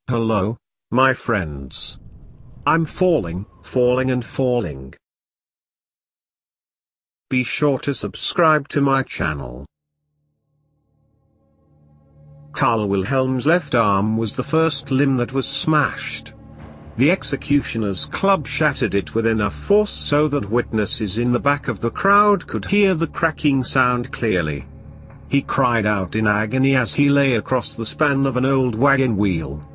Hello, my friends. I'm falling, falling and falling. Be sure to subscribe to my channel. Karl Wilhelm's left arm was the first limb that was smashed. The executioner's club shattered it with enough force so that witnesses in the back of the crowd could hear the cracking sound clearly. He cried out in agony as he lay across the span of an old wagon wheel.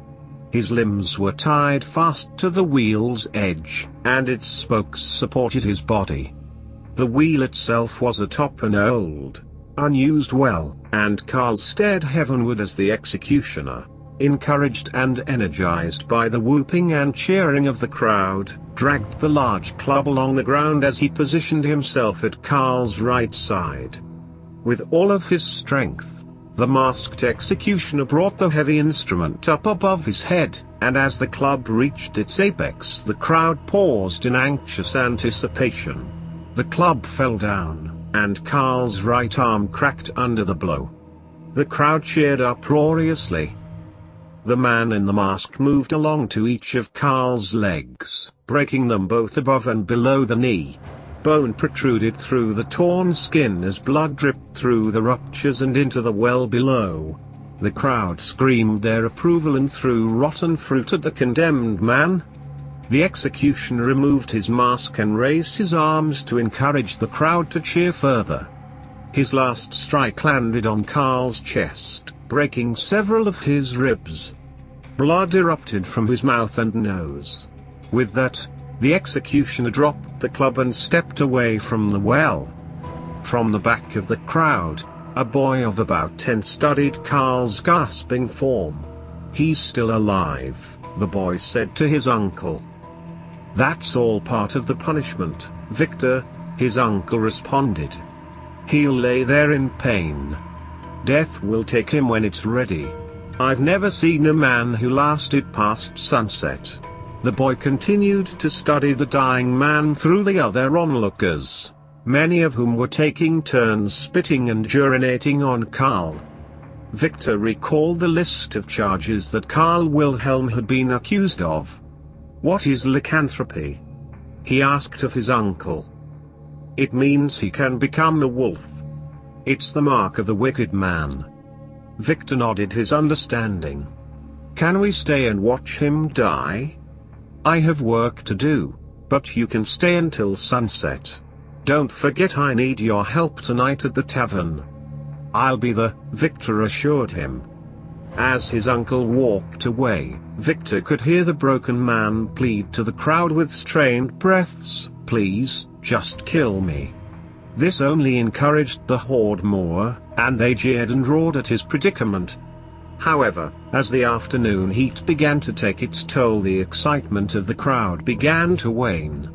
His limbs were tied fast to the wheel's edge, and its spokes supported his body. The wheel itself was atop an old, unused well, and Karl stared heavenward as the executioner, encouraged and energized by the whooping and cheering of the crowd, dragged the large club along the ground as he positioned himself at Karl's right side. With all of his strength, the masked executioner brought the heavy instrument up above his head, and as the club reached its apex, the crowd paused in anxious anticipation. The club fell down, and Karl's right arm cracked under the blow. The crowd cheered uproariously. The man in the mask moved along to each of Karl's legs, breaking them both above and below the knee. Bone protruded through the torn skin as blood dripped through the ruptures and into the well below. The crowd screamed their approval and threw rotten fruit at the condemned man. The executioner removed his mask and raised his arms to encourage the crowd to cheer further. His last strike landed on Karl's chest, breaking several of his ribs. Blood erupted from his mouth and nose. With that, the executioner dropped the club and stepped away from the well. From the back of the crowd, a boy of about 10 studied Karl's gasping form. "He's still alive," the boy said to his uncle. "That's all part of the punishment, Victor," his uncle responded. "He'll lay there in pain. Death will take him when it's ready. I've never seen a man who lasted past sunset." The boy continued to study the dying man through the other onlookers, many of whom were taking turns spitting and urinating on Karl. Victor recalled the list of charges that Karl Wilhelm had been accused of. "What is lycanthropy?" he asked of his uncle. "It means he can become a wolf. It's the mark of the wicked man." Victor nodded his understanding. "Can we stay and watch him die?" "I have work to do, but you can stay until sunset. Don't forget I need your help tonight at the tavern." "I'll be there," Victor assured him. As his uncle walked away, Victor could hear the broken man plead to the crowd with strained breaths, "Please, just kill me." This only encouraged the horde more, and they jeered and roared at his predicament. However, as the afternoon heat began to take its toll, the excitement of the crowd began to wane.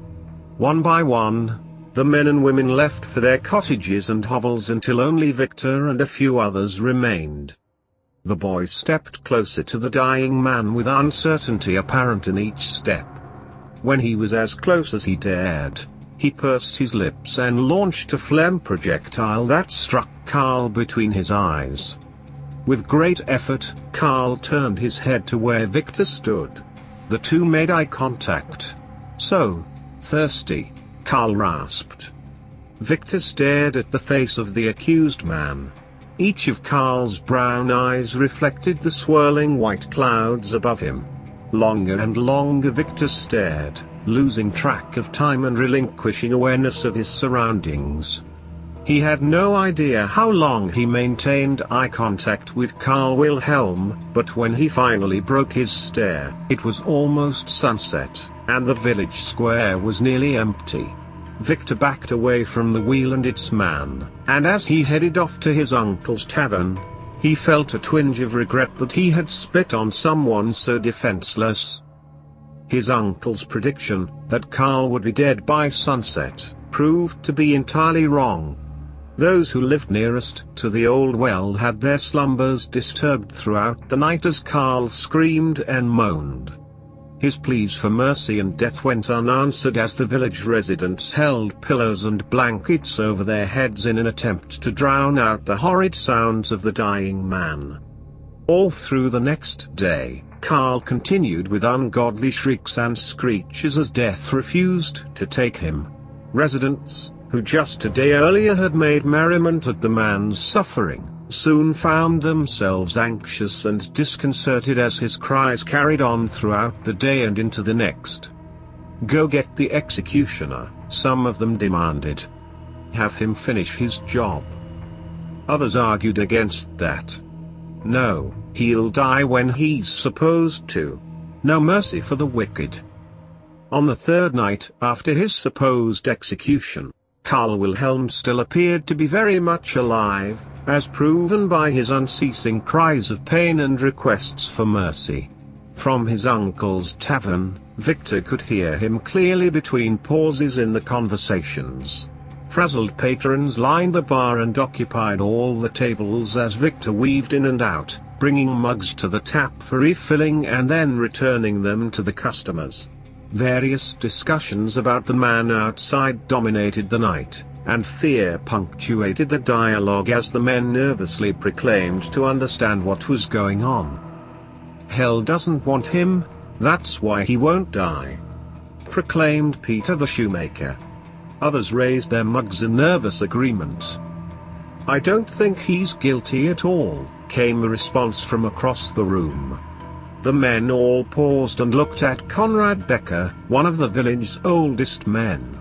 One by one, the men and women left for their cottages and hovels until only Victor and a few others remained. The boy stepped closer to the dying man with uncertainty apparent in each step. When he was as close as he dared, he pursed his lips and launched a phlegm projectile that struck Karl between his eyes. With great effort, Karl turned his head to where Victor stood. The two made eye contact. "So thirsty," Karl rasped. Victor stared at the face of the accused man. Each of Karl's brown eyes reflected the swirling white clouds above him. Longer and longer Victor stared, losing track of time and relinquishing awareness of his surroundings. He had no idea how long he maintained eye contact with Karl Wilhelm, but when he finally broke his stare, it was almost sunset, and the village square was nearly empty. Victor backed away from the wheel and its man, and as he headed off to his uncle's tavern, he felt a twinge of regret that he had spit on someone so defenseless. His uncle's prediction, that Karl would be dead by sunset, proved to be entirely wrong. Those who lived nearest to the old well had their slumbers disturbed throughout the night as Karl screamed and moaned. His pleas for mercy and death went unanswered as the village residents held pillows and blankets over their heads in an attempt to drown out the horrid sounds of the dying man. All through the next day, Karl continued with ungodly shrieks and screeches as death refused to take him. Residents, who just a day earlier had made merriment at the man's suffering, soon found themselves anxious and disconcerted as his cries carried on throughout the day and into the next. "Go get the executioner," some of them demanded. "Have him finish his job." Others argued against that. "No, he'll die when he's supposed to. No mercy for the wicked." On the third night after his supposed execution, Karl Wilhelm still appeared to be very much alive, as proven by his unceasing cries of pain and requests for mercy. From his uncle's tavern, Victor could hear him clearly between pauses in the conversations. Frazzled patrons lined the bar and occupied all the tables as Victor weaved in and out, bringing mugs to the tap for refilling and then returning them to the customers. Various discussions about the man outside dominated the night, and fear punctuated the dialogue as the men nervously proclaimed to understand what was going on. "Hell doesn't want him, that's why he won't die," proclaimed Peter the shoemaker. Others raised their mugs in nervous agreement. "I don't think he's guilty at all," came a response from across the room. The men all paused and looked at Conrad Becker, one of the village's oldest men.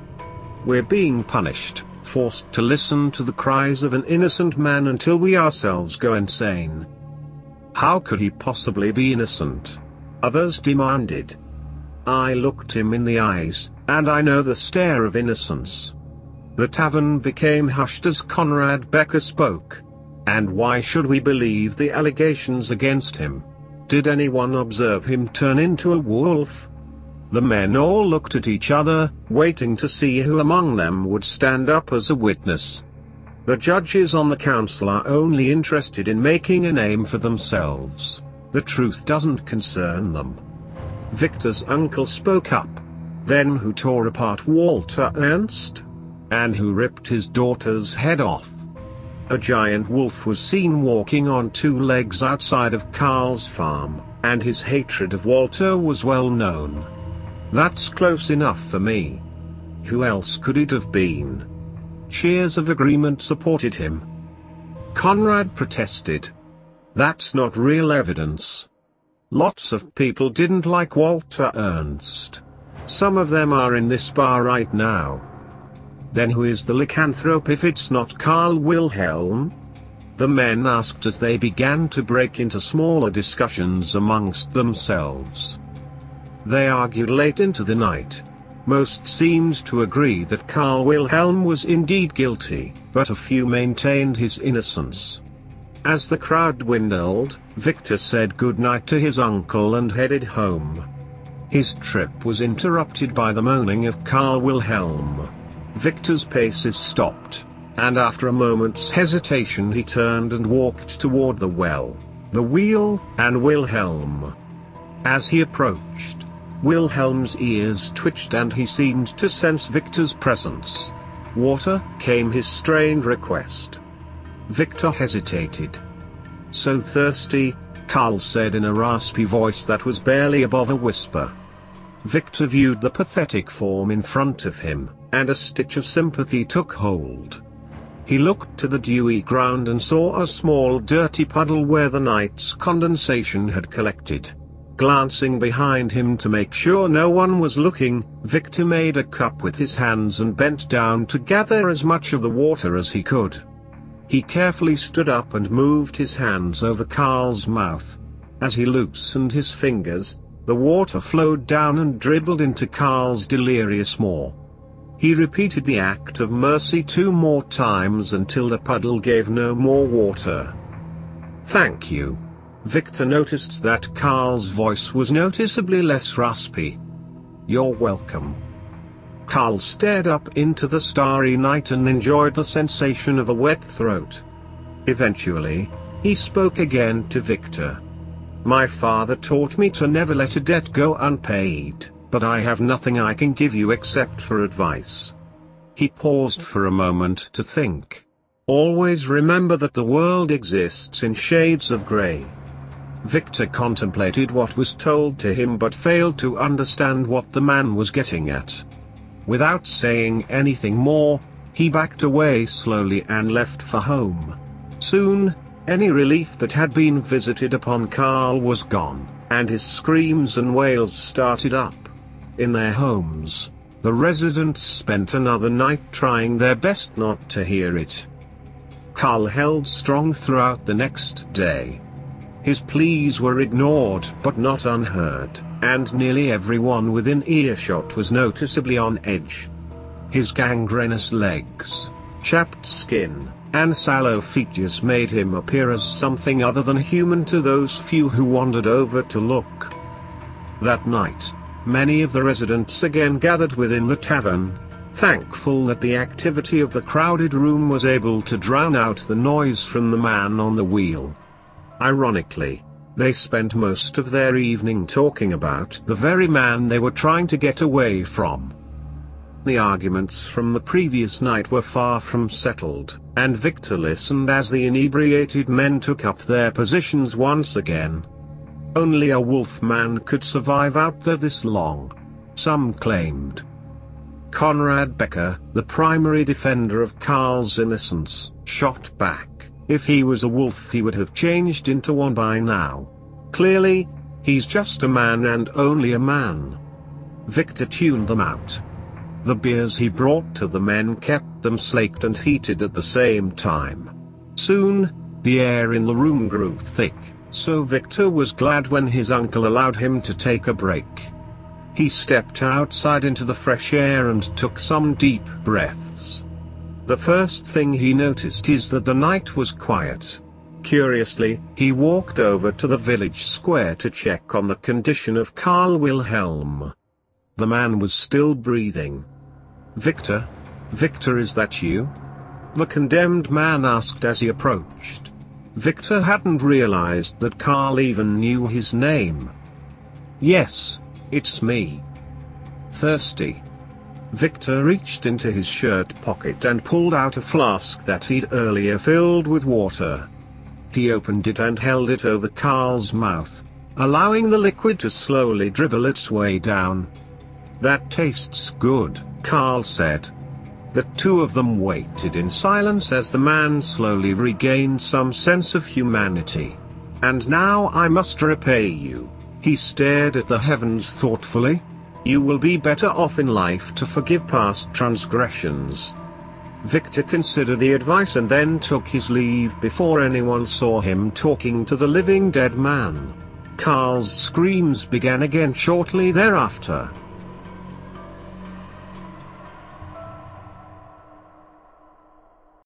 "We're being punished, forced to listen to the cries of an innocent man until we ourselves go insane." "How could he possibly be innocent?" others demanded. "I looked him in the eyes, and I know the stare of innocence." The tavern became hushed as Conrad Becker spoke. "And why should we believe the allegations against him? Did anyone observe him turn into a wolf?" The men all looked at each other, waiting to see who among them would stand up as a witness. The judges on the council are only interested in making a name for themselves. The truth doesn't concern them. Victor's uncle spoke up. "Then who tore apart Walter Ernst? And who ripped his daughter's head off?" A giant wolf was seen walking on two legs outside of Karl's farm, and his hatred of Walter was well known. "That's close enough for me. Who else could it have been?" Cheers of agreement supported him. Conrad protested. "That's not real evidence. Lots of people didn't like Walter Ernst. Some of them are in this bar right now." "Then who is the lycanthrope if it's not Karl Wilhelm?" the men asked as they began to break into smaller discussions amongst themselves. They argued late into the night. Most seemed to agree that Karl Wilhelm was indeed guilty, but a few maintained his innocence. As the crowd dwindled, Victor said goodnight to his uncle and headed home. His trip was interrupted by the moaning of Karl Wilhelm. Victor's paces stopped, and after a moment's hesitation he turned and walked toward the well, the wheel, and Wilhelm. As he approached, Wilhelm's ears twitched and he seemed to sense Victor's presence. "Water," came his strained request. Victor hesitated. "So thirsty," Karl said in a raspy voice that was barely above a whisper. Victor viewed the pathetic form in front of him, and a stitch of sympathy took hold. He looked to the dewy ground and saw a small dirty puddle where the night's condensation had collected. Glancing behind him to make sure no one was looking, Victor made a cup with his hands and bent down to gather as much of the water as he could. He carefully stood up and moved his hands over Karl's mouth. As he loosened his fingers, the water flowed down and dribbled into Karl's delirious maw. He repeated the act of mercy 2 more times until the puddle gave no more water. "Thank you." Victor noticed that Karl's voice was noticeably less raspy. "You're welcome." Karl stared up into the starry night and enjoyed the sensation of a wet throat. Eventually, he spoke again to Victor. "My father taught me to never let a debt go unpaid, but I have nothing I can give you except for advice." He paused for a moment to think. "Always remember that the world exists in shades of gray. Victor contemplated what was told to him but failed to understand what the man was getting at. Without saying anything more, he backed away slowly and left for home. Soon, any relief that had been visited upon Carl was gone, and his screams and wails started up. In their homes, the residents spent another night trying their best not to hear it. Carl held strong throughout the next day. His pleas were ignored but not unheard, and nearly everyone within earshot was noticeably on edge. His gangrenous legs, chapped skin, and sallow features made him appear as something other than human to those few who wandered over to look. That night, many of the residents again gathered within the tavern, thankful that the activity of the crowded room was able to drown out the noise from the man on the wheel. Ironically, they spent most of their evening talking about the very man they were trying to get away from. The arguments from the previous night were far from settled, and Victor listened as the inebriated men took up their positions once again. Only a wolf man could survive out there this long, some claimed. Conrad Becker, the primary defender of Carl's innocence, shot back. If he was a wolf he would have changed into one by now. Clearly, he's just a man and only a man. Victor tuned them out. The beers he brought to the men kept them slaked and heated at the same time. Soon, the air in the room grew thick, so Victor was glad when his uncle allowed him to take a break. He stepped outside into the fresh air and took some deep breaths. The first thing he noticed is that the night was quiet. Curiously, he walked over to the village square to check on the condition of Carl Wilhelm. The man was still breathing. "Victor? Victor, is that you?" the condemned man asked as he approached. Victor hadn't realized that Carl even knew his name. "Yes, it's me." "Thirsty?" Victor reached into his shirt pocket and pulled out a flask that he'd earlier filled with water. He opened it and held it over Carl's mouth, allowing the liquid to slowly dribble its way down. "That tastes good," Carl said. The two of them waited in silence as the man slowly regained some sense of humanity. "And now I must repay you." He stared at the heavens thoughtfully. "You will be better off in life to forgive past transgressions." Victor considered the advice and then took his leave before anyone saw him talking to the living dead man. Carl's screams began again shortly thereafter.